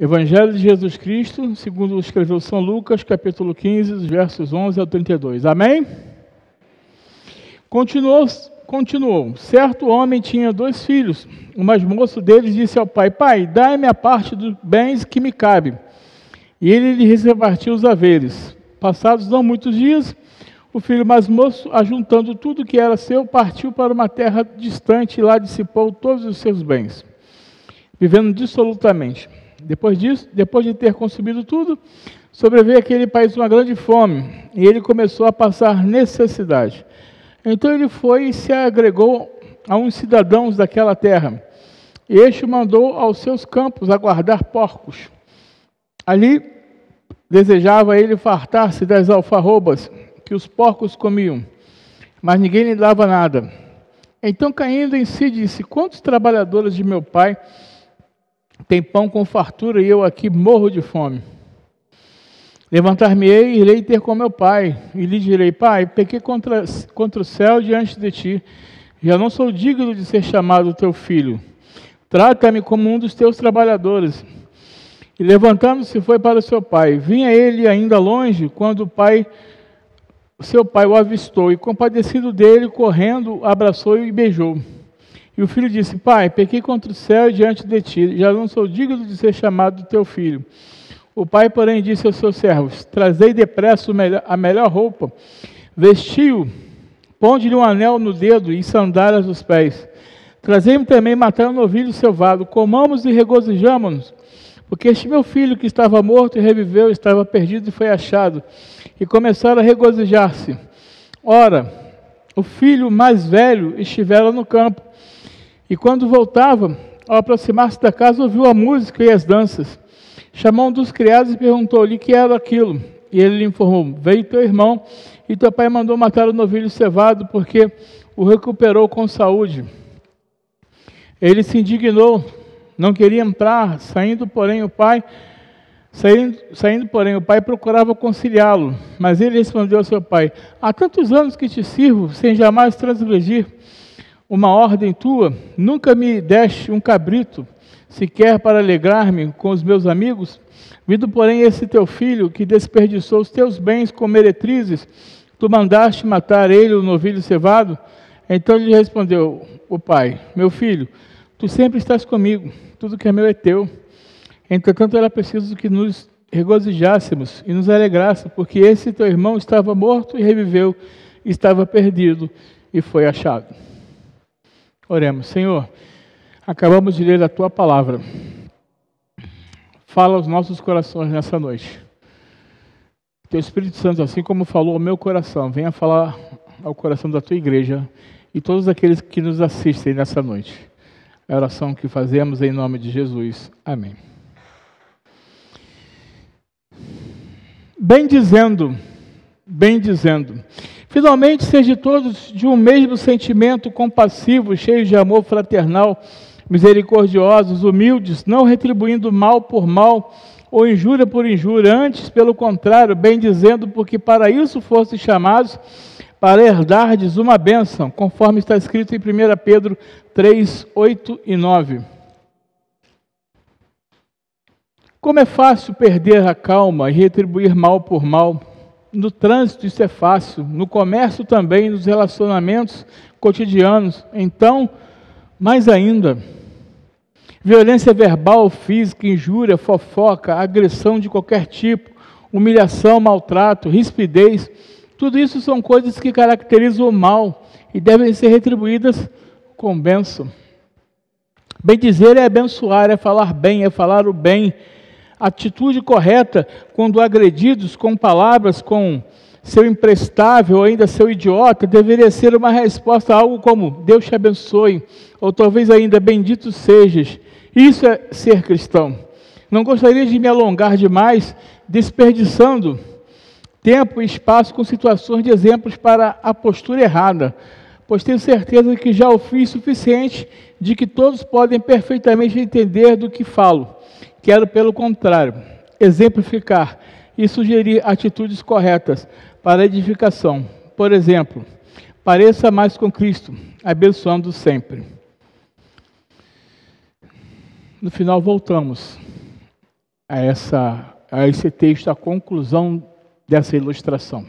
Evangelho de Jesus Cristo, segundo escreveu São Lucas, capítulo 15, versos 11 ao 32. Amém? Continuou. Certo homem tinha 2 filhos. O mais moço deles disse ao pai: Pai, dai-me a parte dos bens que me cabe. E ele lhe repartiu os haveres. Passados não muitos dias, o filho mais moço, ajuntando tudo que era seu, partiu para uma terra distante e lá dissipou todos os seus bens, vivendo dissolutamente. Depois de ter consumido tudo, sobreveio àquele país uma grande fome, e ele começou a passar necessidade. Então ele foi e se agregou a uns cidadãos daquela terra. E este mandou aos seus campos a guardar porcos. Ali desejava ele fartar-se das alfarrobas que os porcos comiam, mas ninguém lhe dava nada. Então, caindo em si, disse: Quantos trabalhadores de meu pai têm pão com fartura, e eu aqui morro de fome? Levantar-me-ei e irei ter com meu pai, e lhe direi: Pai, pequei contra o céu diante de ti, já não sou digno de ser chamado teu filho. Trata-me como um dos teus trabalhadores. E levantando-se foi para seu pai. Vinha ele ainda longe, quando seu pai o avistou, e compadecido dele, correndo, abraçou-o e beijou. E o filho disse: Pai, pequei contra o céu e diante de ti, já não sou digno de ser chamado teu filho. O pai, porém, disse aos seus servos: Trazei depressa a melhor roupa, vestiu-o, ponde-lhe um anel no dedo e sandálias nos pés. Trazei-me também matar um novilho cevado, comamos e regozijamo-nos, porque este meu filho que estava morto e reviveu, estava perdido e foi achado. E começaram a regozijar-se. Ora, o filho mais velho estivera no campo, e quando voltava, ao aproximar-se da casa, ouviu a música e as danças. Chamou um dos criados e perguntou-lhe o que era aquilo. E ele lhe informou: Veio teu irmão, e teu pai mandou matar o novilho cevado, porque o recuperou com saúde. Ele se indignou, não queria entrar, saindo, porém, o pai procurava conciliá-lo. Mas ele respondeu ao seu pai: Há tantos anos que te sirvo, sem jamais transgredir uma ordem tua, nunca me deste um cabrito, sequer para alegrar-me com os meus amigos? Vindo, porém, esse teu filho, que desperdiçou os teus bens com meretrizes, tu mandaste matar ele, o novilho cevado? Então lhe respondeu o pai: Meu filho, tu sempre estás comigo, tudo que é meu é teu. Entretanto, era preciso que nos regozijássemos e nos alegrássemos, porque esse teu irmão estava morto e reviveu, estava perdido e foi achado. Oremos. Senhor, acabamos de ler a Tua Palavra. Fala aos nossos corações nessa noite. Teu Espírito Santo, assim como falou ao meu coração, venha falar ao coração da Tua Igreja e todos aqueles que nos assistem nessa noite. É a oração que fazemos em nome de Jesus. Amém. Bem dizendo. Finalmente, sejam todos de um mesmo sentimento compassivo, cheios de amor fraternal, misericordiosos, humildes, não retribuindo mal por mal ou injúria por injúria, antes, pelo contrário, bem dizendo, porque para isso fostes chamados, para herdardes uma bênção, conforme está escrito em 1 Pedro 3, 8 e 9. Como é fácil perder a calma e retribuir mal por mal. No trânsito isso é fácil, no comércio também, nos relacionamentos cotidianos. Então, mais ainda, violência verbal, física, injúria, fofoca, agressão de qualquer tipo, humilhação, maltrato, rispidez, tudo isso são coisas que caracterizam o mal e devem ser retribuídas com bênção. Bem dizer é abençoar, é falar bem, é falar o bem. Atitude correta quando agredidos com palavras, com seu imprestável ou ainda seu idiota, deveria ser uma resposta a algo como: Deus te abençoe, ou talvez ainda: bendito sejas. Isso é ser cristão. Não gostaria de me alongar demais, desperdiçando tempo e espaço com situações de exemplos para a postura errada, pois tenho certeza que já o fiz suficiente de que todos podem perfeitamente entender do que falo. Quero, pelo contrário, exemplificar e sugerir atitudes corretas para a edificação. Por exemplo, pareça mais com Cristo, abençoando sempre. No final voltamos a esse texto, a conclusão dessa ilustração.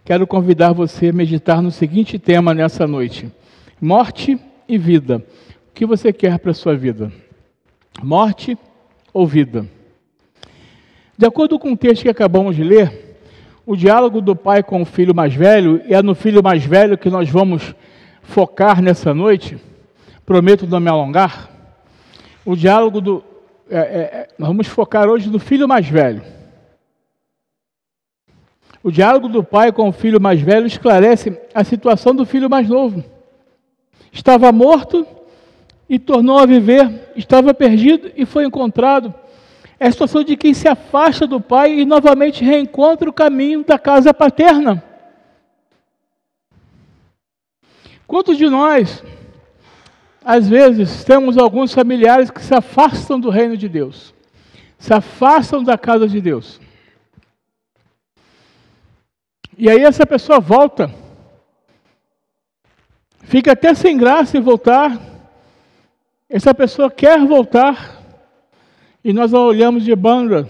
Quero convidar você a meditar no seguinte tema nessa noite: morte e vida. O que você quer para a sua vida? Morte ou vida? De acordo com o texto que acabamos de ler, o diálogo do pai com o filho mais velho, e é no filho mais velho que nós vamos focar nessa noite, prometo não me alongar. O diálogo nós vamos focar hoje no filho mais velho. O diálogo do pai com o filho mais velho esclarece a situação do filho mais novo. Estava morto e tornou a viver, estava perdido e foi encontrado. É a situação de quem se afasta do pai e novamente reencontra o caminho da casa paterna. Quantos de nós, às vezes, temos alguns familiares que se afastam do reino de Deus, se afastam da casa de Deus. E aí essa pessoa volta, fica até sem graça em voltar, essa pessoa quer voltar, e nós a olhamos de banda,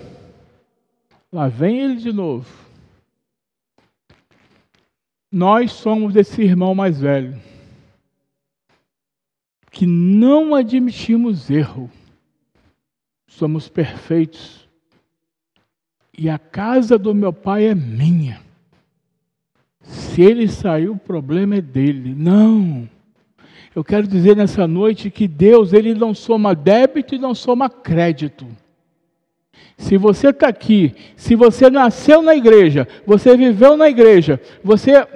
lá vem ele de novo. Nós somos esse irmão mais velho, que não admitimos erro, somos perfeitos, e a casa do meu pai é minha. Se ele saiu, o problema é dele. Não. Eu quero dizer nessa noite que Deus, Ele não soma débito e não soma crédito. Se você está aqui, se você nasceu na igreja, você viveu na igreja, você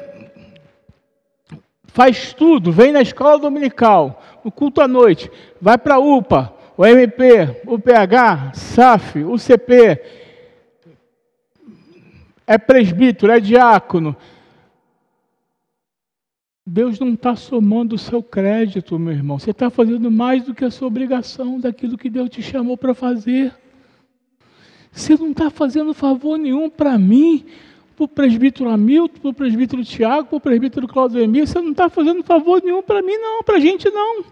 faz tudo, vem na escola dominical, no culto à noite, vai para a UPA, o MP, o PH, SAF, o CP, é presbítero, é diácono, Deus não está somando o seu crédito, meu irmão. Você está fazendo mais do que a sua obrigação, daquilo que Deus te chamou para fazer. Você não está fazendo favor nenhum para mim, para o presbítero Hamilton, para o presbítero Tiago, para o presbítero Claudio Emílio. Você não está fazendo favor nenhum para mim, não, para a gente não. A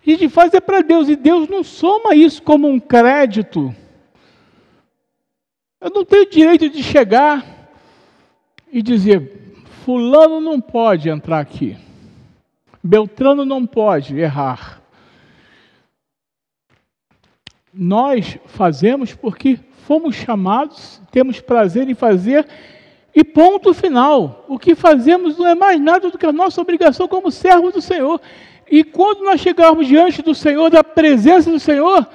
gente faz é para Deus, e Deus não soma isso como um crédito. Eu não tenho direito de chegar e dizer: fulano não pode entrar aqui, Beltrano não pode errar. Nós fazemos porque fomos chamados, temos prazer em fazer, e ponto final. O que fazemos não é mais nada do que a nossa obrigação como servos do Senhor. E quando nós chegarmos diante do Senhor, da presença do Senhor,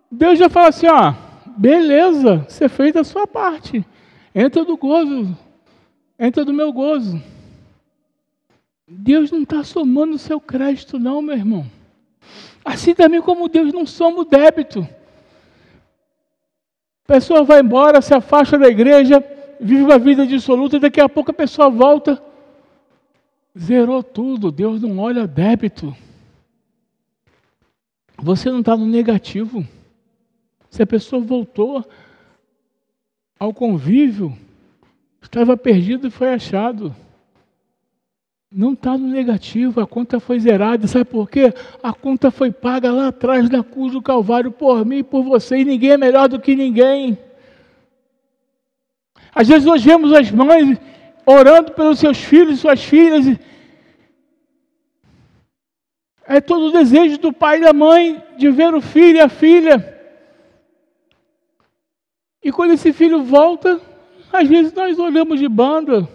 Deus já fala assim: ó, beleza, você fez a sua parte, entra do gozo, entra do meu gozo. Deus não está somando o seu crédito não, meu irmão. Assim também como Deus não soma o débito. A pessoa vai embora, se afasta da igreja, vive uma vida dissoluta, e daqui a pouco a pessoa volta, zerou tudo. Deus não olha débito. Você não está no negativo. Se a pessoa voltou ao convívio, estava perdido e foi achado. Não está no negativo, a conta foi zerada. Sabe por quê? A conta foi paga lá atrás na cruz do Calvário por mim e por você, e ninguém é melhor do que ninguém. Às vezes nós vemos as mães orando pelos seus filhos e suas filhas. É todo o desejo do pai e da mãe de ver o filho e a filha. E quando esse filho volta, às vezes nós olhamos de banda.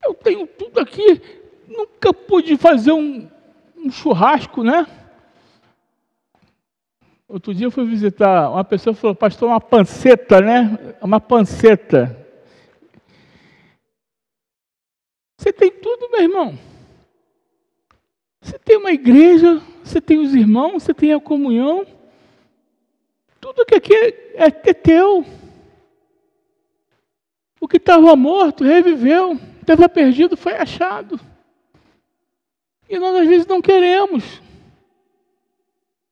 Eu tenho tudo aqui, nunca pude fazer um churrasco, né? Outro dia eu fui visitar uma pessoa e falou: pastor, uma panceta, né? Uma panceta. Você tem tudo, meu irmão. Você tem uma igreja, você tem os irmãos, você tem a comunhão. Tudo que aqui é teu. O que estava morto reviveu, estava perdido, foi achado. E nós às vezes não queremos.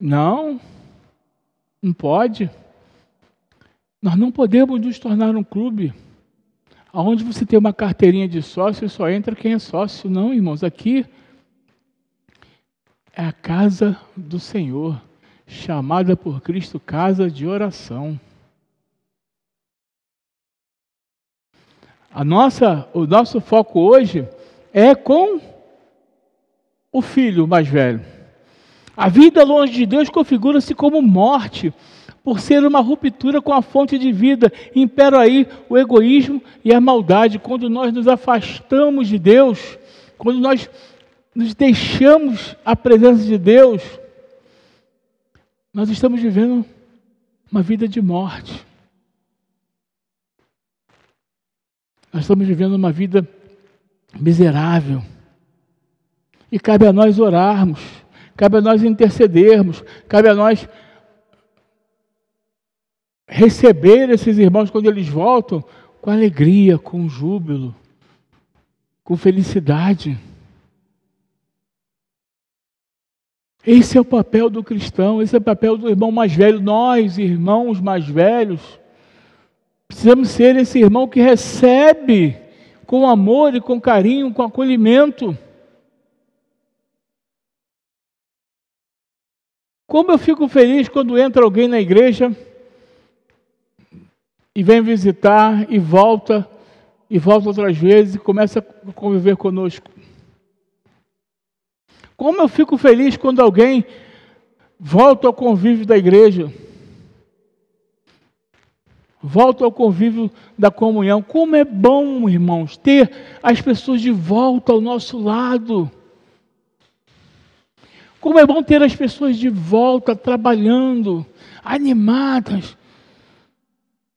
Não pode. Nós não podemos nos tornar um clube onde você tem uma carteirinha de sócio e só entra quem é sócio. Não, irmãos, aqui é a casa do Senhor. chamada por Cristo casa de oração. O nosso foco hoje é com o filho mais velho. A vida longe de Deus configura-se como morte, por ser uma ruptura com a fonte de vida. Impera aí o egoísmo e a maldade. Quando nós nos afastamos de Deus, quando nós nos deixamos a presença de Deus, nós estamos vivendo uma vida de morte. Nós estamos vivendo uma vida miserável. E cabe a nós orarmos, cabe a nós intercedermos, cabe a nós receber esses irmãos quando eles voltam com alegria, com júbilo, com felicidade. Esse é o papel do cristão, esse é o papel do irmão mais velho. Nós, irmãos mais velhos, precisamos ser esse irmão que recebe com amor e com carinho, com acolhimento. Como eu fico feliz quando entra alguém na igreja e vem visitar e volta outras vezes e começa a conviver conosco. Como eu fico feliz quando alguém volta ao convívio da igreja, volta ao convívio da comunhão. Como é bom, irmãos, ter as pessoas de volta ao nosso lado. Como é bom ter as pessoas de volta, trabalhando, animadas,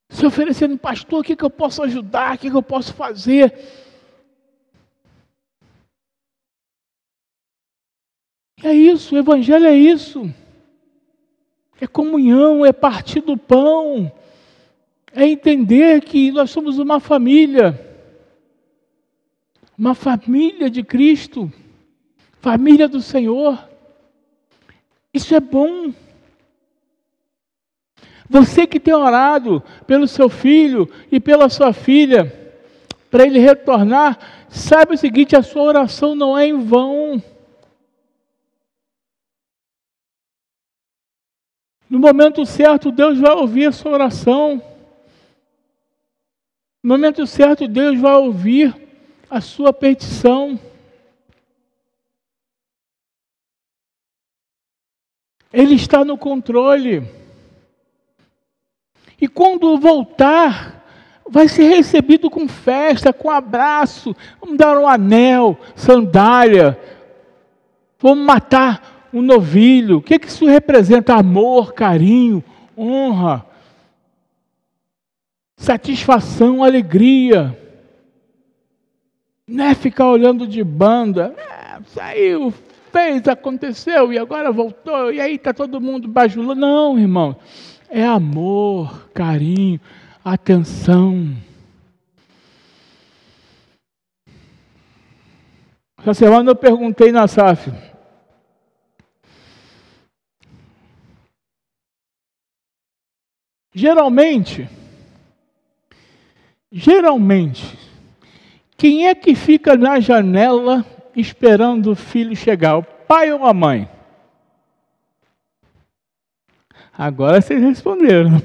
se oferecendo, pastor, o que eu posso ajudar, o que eu posso fazer? É isso, o evangelho é isso. É comunhão, é partir do pão, é entender que nós somos uma família de Cristo, família do Senhor. Isso é bom. Você que tem orado pelo seu filho e pela sua filha, para ele retornar, saiba o seguinte, a sua oração não é em vão. No momento certo, Deus vai ouvir a sua oração. No momento certo, Deus vai ouvir a sua petição. Ele está no controle. E quando voltar, vai ser recebido com festa, com abraço. Vamos dar um anel, sandália. Vamos matar um novilho. O que isso representa? Amor, carinho, honra, satisfação, alegria. Não é ficar olhando de banda. Saiu, fez, aconteceu e agora voltou. E aí está todo mundo bajulando. Não, irmão. É amor, carinho, atenção. Essa semana eu perguntei na SAF. Geralmente, quem é que fica na janela esperando o filho chegar? O pai ou a mãe? Agora vocês responderam.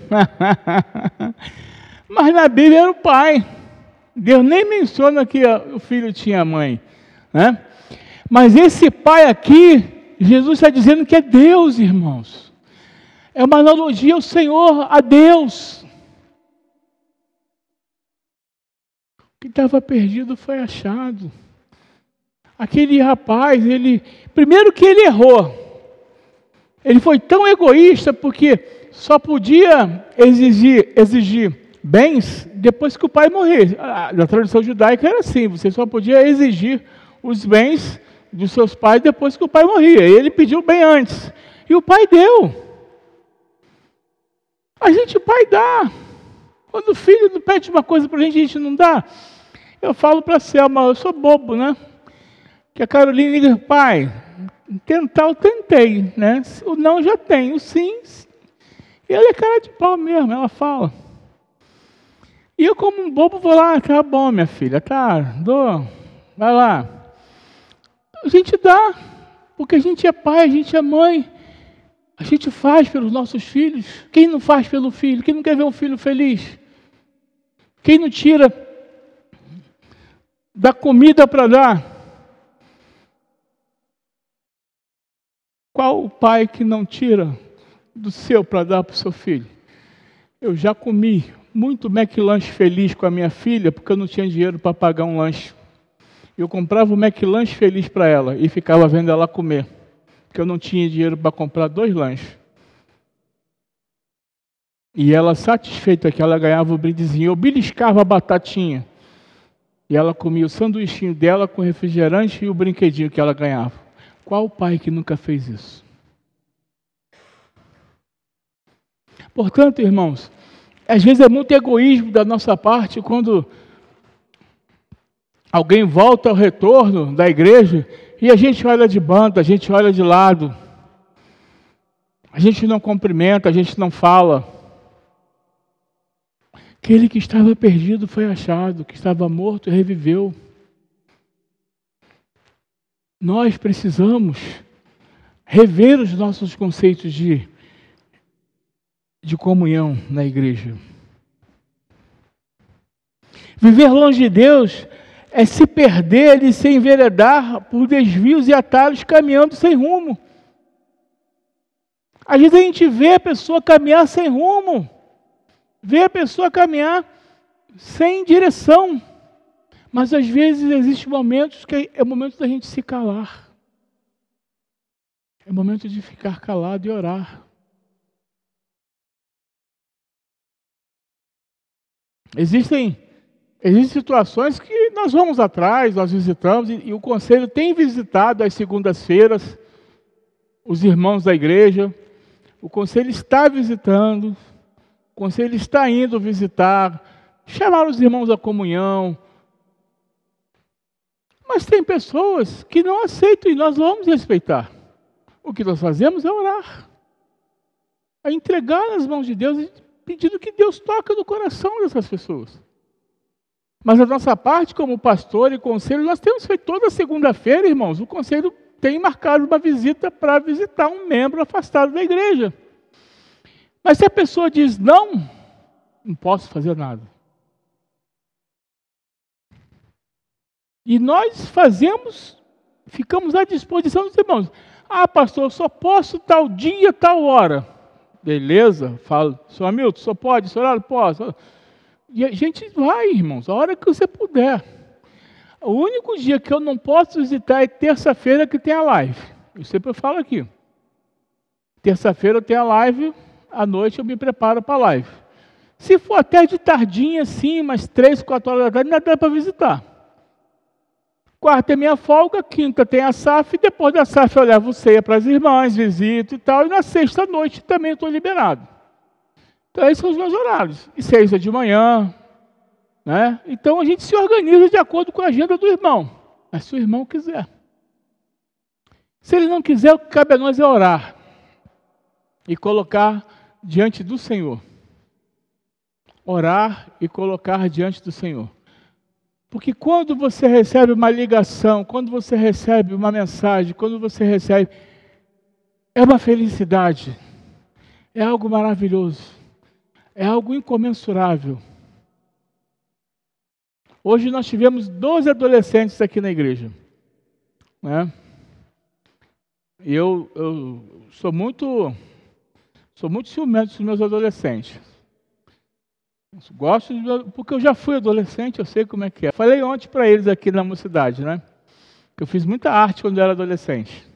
Mas na Bíblia era o pai. Deus nem menciona que o filho tinha mãe, né? Mas esse pai aqui, Jesus está dizendo que é Deus, irmãos. É uma analogia ao Senhor, a Deus. O que estava perdido foi achado. Aquele rapaz, primeiro que ele errou. Ele foi tão egoísta porque só podia exigir bens depois que o pai morrer. Na tradição judaica era assim, você só podia exigir os bens dos seus pais depois que o pai morria. Ele pediu bem antes. E o pai deu. O pai dá. Quando o filho pede uma coisa para a gente não dá. Eu falo para a Selma, eu sou bobo, né? Que a Carolina diz, pai, tentar eu tentei, né? O não já tem, o sim. E ela é cara de pau mesmo, ela fala. E eu como um bobo vou lá, tá bom minha filha, tá, vai lá. A gente dá, porque a gente é pai, a gente é mãe. A gente faz pelos nossos filhos. Quem não faz pelo filho? Quem não quer ver um filho feliz? Quem não tira da comida para dar? Qual o pai que não tira do seu para dar para o seu filho? Eu já comi muito McLanche feliz com a minha filha, porque eu não tinha dinheiro para pagar um lanche. Eu comprava o McLanche feliz para ela e ficava vendo ela comer, porque eu não tinha dinheiro para comprar 2 lanches. E ela, satisfeita que ela ganhava o brindezinho, eu beliscava a batatinha. E ela comia o sanduichinho dela com refrigerante e o brinquedinho que ela ganhava. Qual pai que nunca fez isso? Portanto, irmãos, às vezes é muito egoísmo da nossa parte quando alguém volta ao retorno da igreja e a gente olha de banda, a gente olha de lado. A gente não cumprimenta, a gente não fala. Aquele que estava perdido foi achado, que estava morto reviveu. Nós precisamos rever os nossos conceitos de comunhão na igreja. Viver longe de Deus é se perder e se enveredar por desvios e atalhos caminhando sem rumo. Às vezes a gente vê a pessoa caminhar sem rumo, vê a pessoa caminhar sem direção. Mas às vezes existem momentos que é o momento da gente se calar. É o momento de ficar calado e orar. Existem situações que nós vamos atrás, nós visitamos, e o conselho tem visitado às segundas-feiras os irmãos da igreja. O conselho está visitando, o conselho está indo visitar, chamar os irmãos à comunhão. Mas tem pessoas que não aceitam e nós vamos respeitar. O que nós fazemos é orar, é entregar nas mãos de Deus, pedindo que Deus toque no coração dessas pessoas. Mas a nossa parte como pastor e conselho, nós temos feito toda segunda-feira, irmãos, o conselho tem marcado uma visita para visitar um membro afastado da igreja. Mas se a pessoa diz não posso fazer nada. E nós ficamos à disposição dos irmãos. Ah, pastor, eu só posso tal dia, tal hora. Beleza, fala, senhor Hamilton, só pode, esse horário? Posso. E a gente vai, irmãos, a hora que você puder. O único dia que eu não posso visitar é terça-feira, que tem a live. Eu sempre falo aqui. Terça-feira eu tenho a live, à noite eu me preparo para a live. Se for até de tardinha, assim, umas 3, 4 horas da tarde, ainda dá para visitar. Quarta é minha folga, quinta tem a SAF, e depois da SAF eu levo ceia para as irmãs, visito e tal, e na sexta-noite também estou liberado. Então esses são os meus horários. E 6 de manhã, né? Então a gente se organiza de acordo com a agenda do irmão. Mas se o irmão quiser. Se ele não quiser, o que cabe a nós é orar. E colocar diante do Senhor. Orar e colocar diante do Senhor. Porque quando você recebe uma ligação, quando você recebe uma mensagem, quando você recebe, é uma felicidade, é algo maravilhoso, é algo incomensurável. Hoje nós tivemos 12 adolescentes aqui na igreja, né? E eu sou muito ciumento dos meus adolescentes. Gosto, porque eu já fui adolescente, eu sei como é que é. Falei ontem para eles aqui na mocidade, né? Que eu fiz muita arte quando eu era adolescente.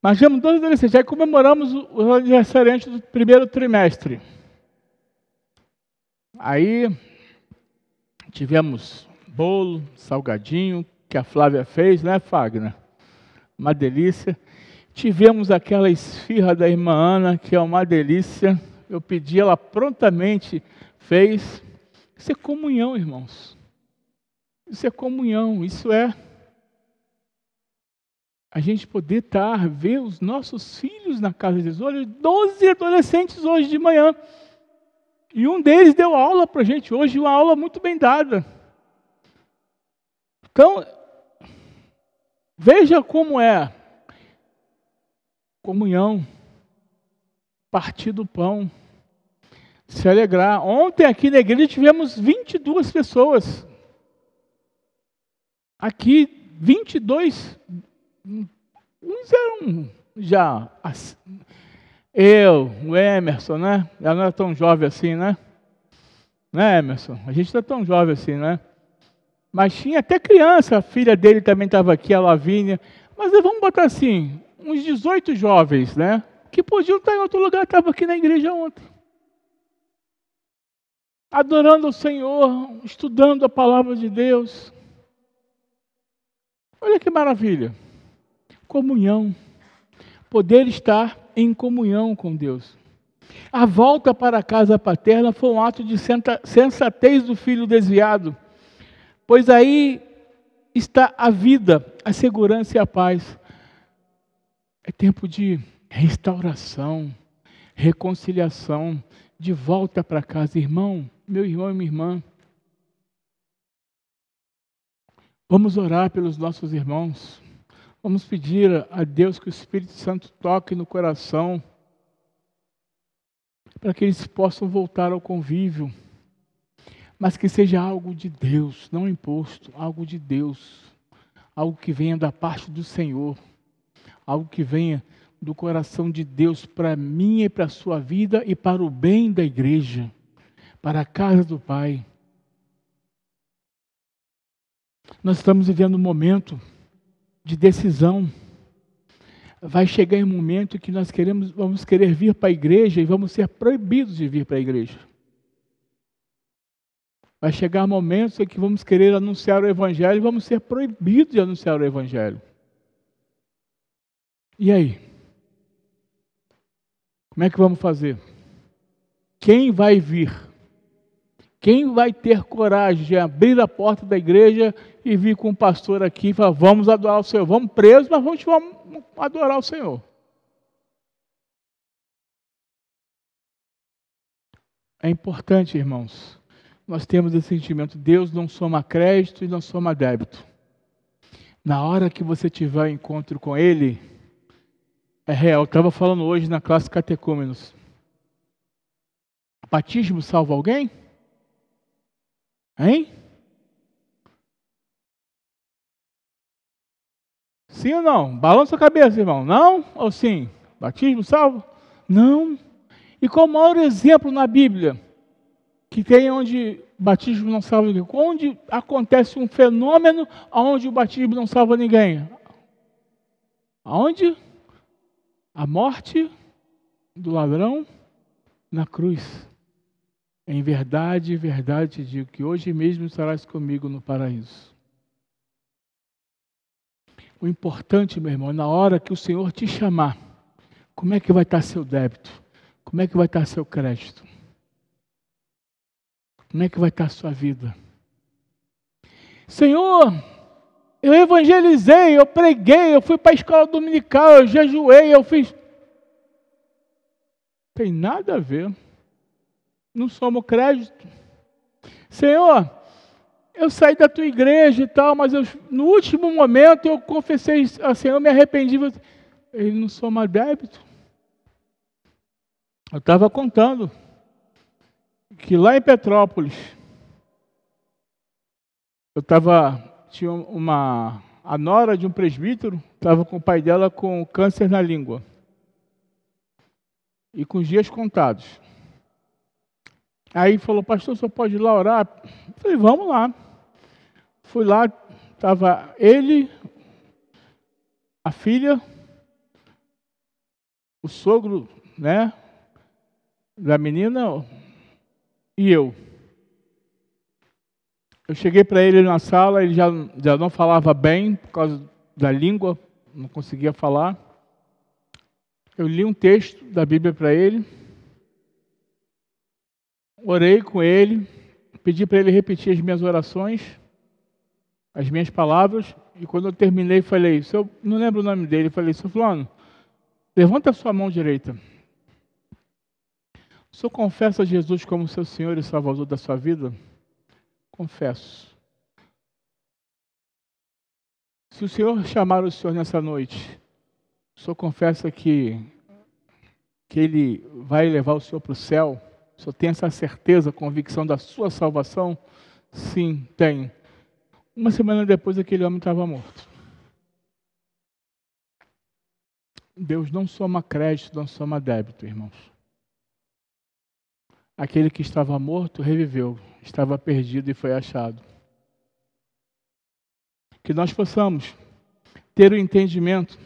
Mas tivemos 12 adolescentes, aí comemoramos os aniversariantes do primeiro trimestre. Aí tivemos bolo, salgadinho, que a Flávia fez, né, Fagner? Uma delícia. Tivemos aquela esfirra da irmã Ana, que é uma delícia. Eu pedi, ela prontamente fez. Isso é comunhão, irmãos. Isso é comunhão, isso é a gente poder ver os nossos filhos na casa de Deus. Olha, 12 adolescentes hoje de manhã. E um deles deu aula para a gente hoje, uma aula muito bem dada. Então, veja como é. comunhão, partir do pão, se alegrar. Ontem aqui na igreja tivemos 22 pessoas. Aqui, 22, uns eram já, eu, o Emerson, né? Ela não era tão jovem assim, né? Né, Emerson? A gente não é tão jovem assim, né? Mas tinha até criança, a filha dele também estava aqui, a Lavínia. Mas vamos botar assim, uns 18 jovens, né? Que podiam estar em outro lugar, estavam aqui na igreja ontem. Adorando o Senhor, estudando a palavra de Deus. Olha que maravilha. Comunhão. Poder estar em comunhão com Deus. A volta para a casa paterna foi um ato de sensatez do filho desviado, pois aí está a vida, a segurança e a paz. É tempo de restauração, reconciliação, de volta para casa. Irmão, meu irmão e minha irmã, vamos orar pelos nossos irmãos. Vamos pedir a Deus que o Espírito Santo toque no coração, para que eles possam voltar ao convívio, mas que seja algo de Deus, não imposto, algo de Deus, algo que venha da parte do Senhor, algo que venha do coração de Deus para mim e para a sua vida e para o bem da igreja, para a casa do Pai. Nós estamos vivendo um momento de decisão. Vai chegar um momento que nós vamos querer vir para a igreja e vamos ser proibidos de vir para a igreja. Vai chegar momentos em que vamos querer anunciar o Evangelho e vamos ser proibidos de anunciar o Evangelho. E aí? Como é que vamos fazer? Quem vai vir? Quem vai ter coragem de abrir a porta da igreja e vir com o pastor aqui e falar, vamos adorar o Senhor? Vamos presos, mas vamos adorar o Senhor. É importante, irmãos, nós temos esse sentimento, Deus não soma crédito e não soma débito. Na hora que você tiver um encontro com Ele, é real. Eu estava falando hoje na classe Catecúmenos. Batismo salva alguém? Hein? Sim ou não? Balança a cabeça, irmão. Não ou sim? Batismo salva? Não. E qual o maior exemplo na Bíblia que tem onde batismo não salva ninguém? Onde acontece um fenômeno onde o batismo não salva ninguém? Aonde? A morte do ladrão na cruz. Em verdade, verdade te digo que hoje mesmo estarás comigo no paraíso. O importante, meu irmão, na hora que o Senhor te chamar, como é que vai estar seu débito? Como é que vai estar seu crédito? Como é que vai estar a sua vida? Senhor, eu evangelizei, eu preguei, eu fui para a escola dominical, eu jejuei, eu fiz... Tem nada a ver. Não somo crédito. Senhor, eu saí da tua igreja e tal, mas no último momento eu confessei a Senhor, eu me arrependi. Ele não soma débito. Eu estava contando que lá em Petrópolis, tinha a nora de um presbítero, estava com o pai dela com câncer na língua. E com os dias contados. Aí falou, pastor, o senhor pode ir lá orar? Eu falei, vamos lá. Fui lá, estava ele, a filha, o sogro, né, da menina e eu. Eu cheguei para ele na sala, ele já não falava bem por causa da língua, não conseguia falar. Eu li um texto da Bíblia para ele, orei com ele, pedi para ele repetir as minhas orações, as minhas palavras, e quando eu terminei, falei, não lembro o nome dele, falei, seu fulano, levanta a sua mão direita. O senhor confessa a Jesus como seu Senhor e Salvador da sua vida? Confesso. Se o Senhor chamar o senhor nessa noite O senhor confessa que Ele vai levar o senhor para o céu? O senhor tem essa certeza, convicção da sua salvação? Sim, tenho. Uma semana depois, aquele homem estava morto. Deus não soma crédito, não soma débito, irmãos. Aquele que estava morto reviveu, estava perdido e foi achado. Que nós possamos ter o entendimento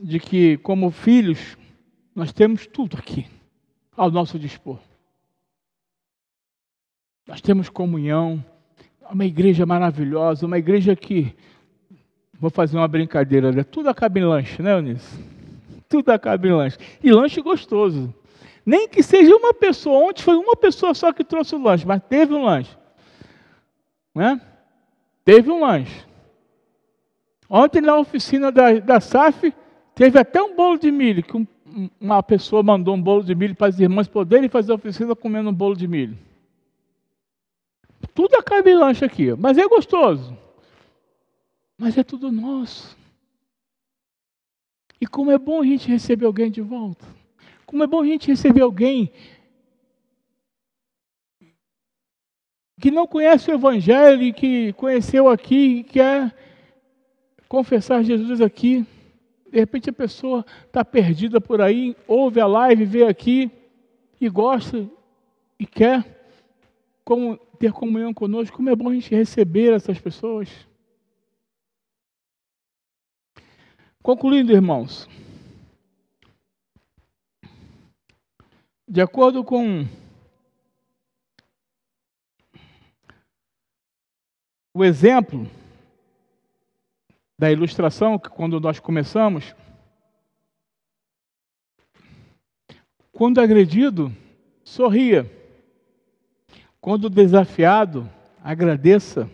de que, como filhos, nós temos tudo aqui ao nosso dispor. Nós temos comunhão, uma igreja maravilhosa, uma igreja que, vou fazer uma brincadeira, né? Tudo acaba em lanche, né, Eunice? Tudo acaba em lanche. E lanche gostoso. Nem que seja uma pessoa, ontem foi uma pessoa só que trouxe o lanche, mas teve um lanche. Né? Teve um lanche. Ontem na oficina da SAF, teve até um bolo de milho, que uma pessoa mandou um bolo de milho para as irmãs poderem fazer a oficina comendo um bolo de milho. Tudo acaba em lanche aqui, mas é gostoso. Mas é tudo nosso. E como é bom a gente receber alguém de volta. Como é bom a gente receber alguém que não conhece o Evangelho, que conheceu aqui, que quer confessar Jesus aqui. De repente a pessoa está perdida por aí, ouve a live, vê aqui e gosta e quer ter comunhão conosco. Como é bom a gente receber essas pessoas. Concluindo, irmãos, de acordo com o exemplo da ilustração, que quando nós começamos, quando agredido, sorria. Quando desafiado, agradeça.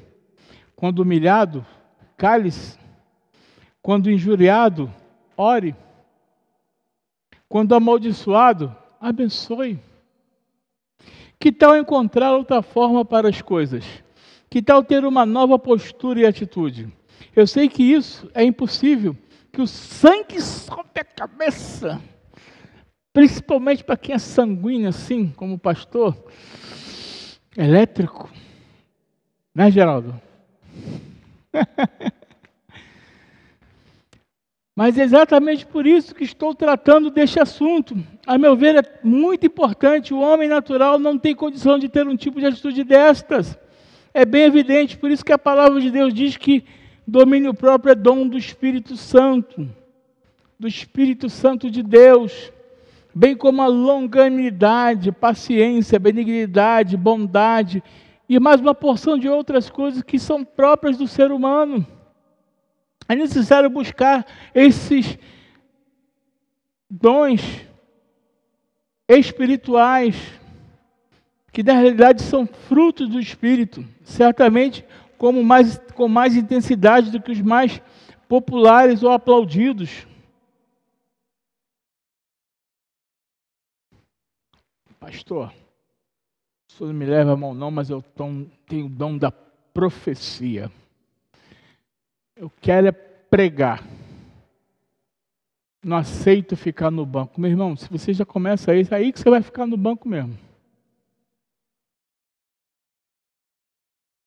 Quando humilhado, cale-se. Quando injuriado, ore. Quando amaldiçoado, abençoe. Que tal encontrar outra forma para as coisas? Que tal ter uma nova postura e atitude? Eu sei que isso é impossível, que o sangue sobe a cabeça, principalmente para quem é sanguíneo assim, como pastor, elétrico. Né, Geraldo? Mas é exatamente por isso que estou tratando deste assunto. A meu ver, é muito importante. O homem natural não tem condição de ter um tipo de atitude destas. É bem evidente, por isso que a palavra de Deus diz que domínio próprio é dom do Espírito Santo de Deus, bem como a longanimidade, paciência, benignidade, bondade e mais uma porção de outras coisas que são próprias do ser humano. É necessário buscar esses dons espirituais, que na realidade são frutos do Espírito, certamente com mais intensidade do que os mais populares ou aplaudidos. Pastor, o senhor não me leva a mão não, mas eu tenho o dom da profecia. Eu quero é pregar. Não aceito ficar no banco. Meu irmão, se você já começa isso, aí que você vai ficar no banco mesmo.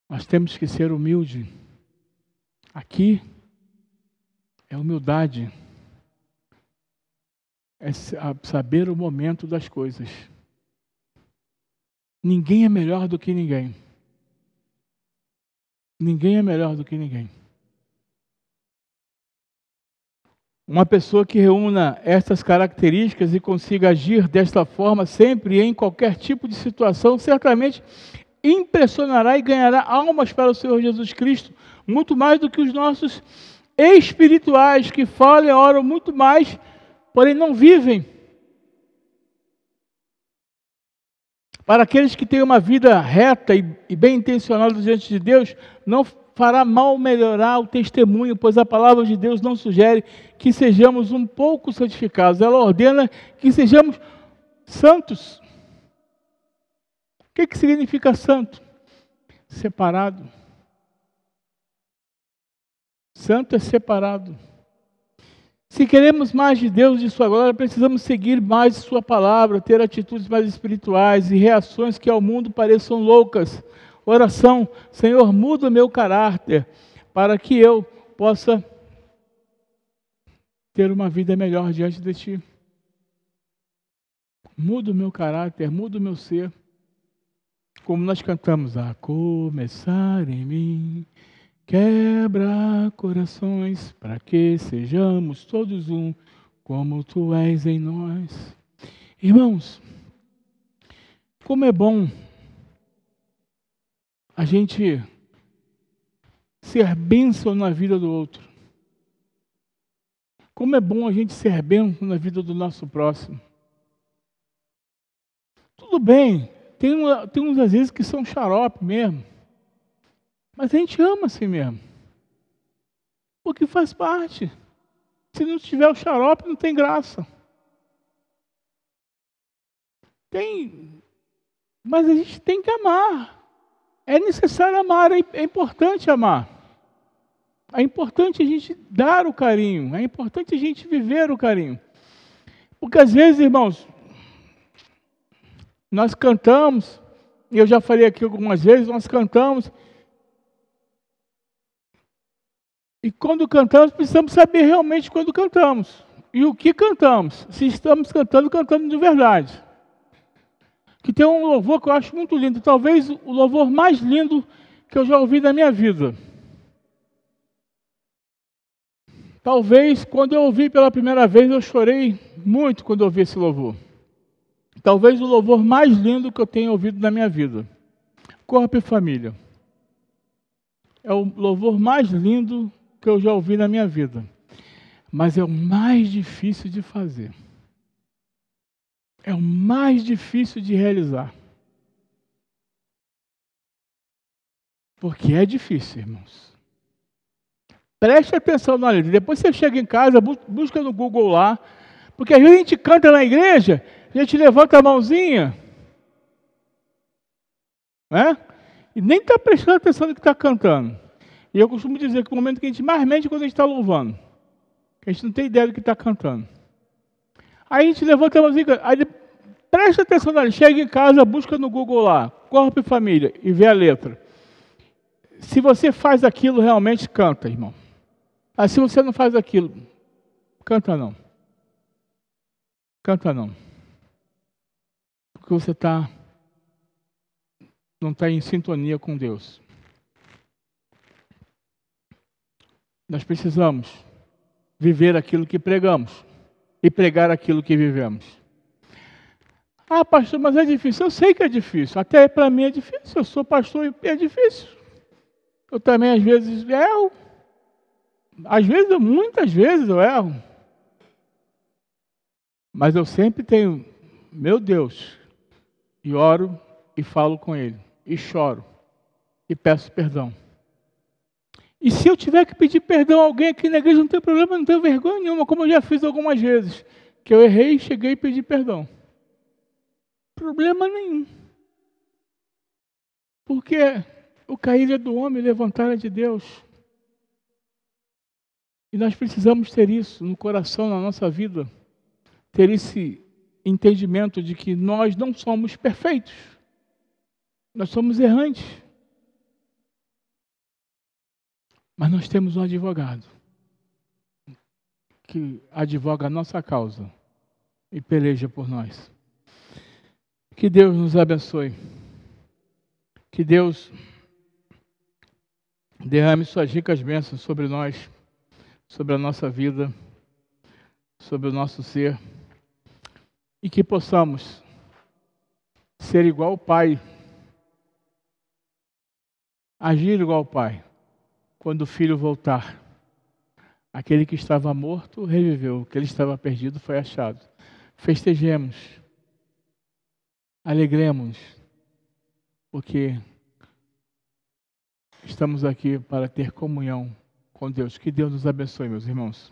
Nós temos que ser humildes. Aqui é humildade. É saber o momento das coisas. Ninguém é melhor do que ninguém. Ninguém é melhor do que ninguém. Uma pessoa que reúna estas características e consiga agir desta forma sempre e em qualquer tipo de situação, certamente impressionará e ganhará almas para o Senhor Jesus Cristo, muito mais do que os nossos espirituais, que falam e oram muito mais, porém não vivem. Para aqueles que têm uma vida reta e bem intencionada diante de Deus, não fará mal melhorar o testemunho, pois a palavra de Deus não sugere que sejamos um pouco santificados. Ela ordena que sejamos santos. O que significa santo? Separado. Santo é separado. Se queremos mais de Deus e de sua glória, precisamos seguir mais sua palavra, ter atitudes mais espirituais e reações que ao mundo pareçam loucas. Oração: Senhor, muda o meu caráter para que eu possa ter uma vida melhor diante de Ti. Muda o meu caráter, muda o meu ser. Como nós cantamos, a começar em mim, quebra corações, para que sejamos todos um, como Tu és em nós. Irmãos, como é bom a gente ser bênção na vida do outro. Como é bom a gente ser bênção na vida do nosso próximo. Tudo bem, tem uns às vezes que são xarope mesmo. Mas a gente ama assim mesmo. Porque faz parte. Se não tiver o xarope, não tem graça. Mas a gente tem que amar. É necessário amar, é importante amar. É importante a gente dar o carinho. É importante a gente viver o carinho. Porque às vezes, irmãos, nós cantamos, e eu já falei aqui algumas vezes, nós cantamos, e quando cantamos, precisamos saber realmente quando cantamos. E o que cantamos. Se estamos cantando, cantando de verdade. Que tem um louvor que eu acho muito lindo. Talvez o louvor mais lindo que eu já ouvi na minha vida. Talvez, quando eu ouvi pela primeira vez, eu chorei muito quando eu ouvi esse louvor. Talvez o louvor mais lindo que eu tenha ouvido na minha vida. Corpo e Família. É o louvor mais lindo que eu já ouvi na minha vida. Mas é o mais difícil de fazer. É o mais difícil de realizar. Porque é difícil, irmãos. Preste atenção na letra. Depois você chega em casa, busca no Google lá. Porque às vezes a gente canta na igreja, a gente levanta a mãozinha, né? E nem está prestando atenção no que está cantando. E eu costumo dizer que o momento que a gente mais mente é quando a gente está louvando. Que a gente não tem ideia do que está cantando. Aí a gente levanta a mãozinha, aí presta atenção na letra. Chega em casa, busca no Google lá, Corpo e Família, e vê a letra. Se você faz aquilo, realmente canta, irmão. Mas se você não faz aquilo, canta não. Canta não. Porque você não está em sintonia com Deus. Nós precisamos viver aquilo que pregamos e pregar aquilo que vivemos. Ah, pastor, mas é difícil. Eu sei que é difícil. Até para mim é difícil. Eu sou pastor e é difícil. Eu também às vezes erro. Muitas vezes eu erro. Mas eu sempre tenho, meu Deus, e oro e falo com Ele, e choro, e peço perdão. E se eu tiver que pedir perdão a alguém aqui na igreja, não tem problema, não tenho vergonha nenhuma, como eu já fiz algumas vezes, que eu errei, cheguei e pedi perdão. Problema nenhum. Porque o cair é do homem, levantar é de Deus. E nós precisamos ter isso no coração, na nossa vida. Ter esse entendimento de que nós não somos perfeitos. Nós somos errantes. Mas nós temos um advogado que advoga a nossa causa e peleja por nós. Que Deus nos abençoe. Que Deus derrame suas ricas bênçãos sobre nós, sobre a nossa vida, sobre o nosso ser. E que possamos ser igual ao Pai, agir igual ao Pai, quando o Filho voltar. Aquele que estava morto reviveu, aquele que estava perdido foi achado. Festejemos, alegremos, porque estamos aqui para ter comunhão com Deus. Que Deus nos abençoe, meus irmãos.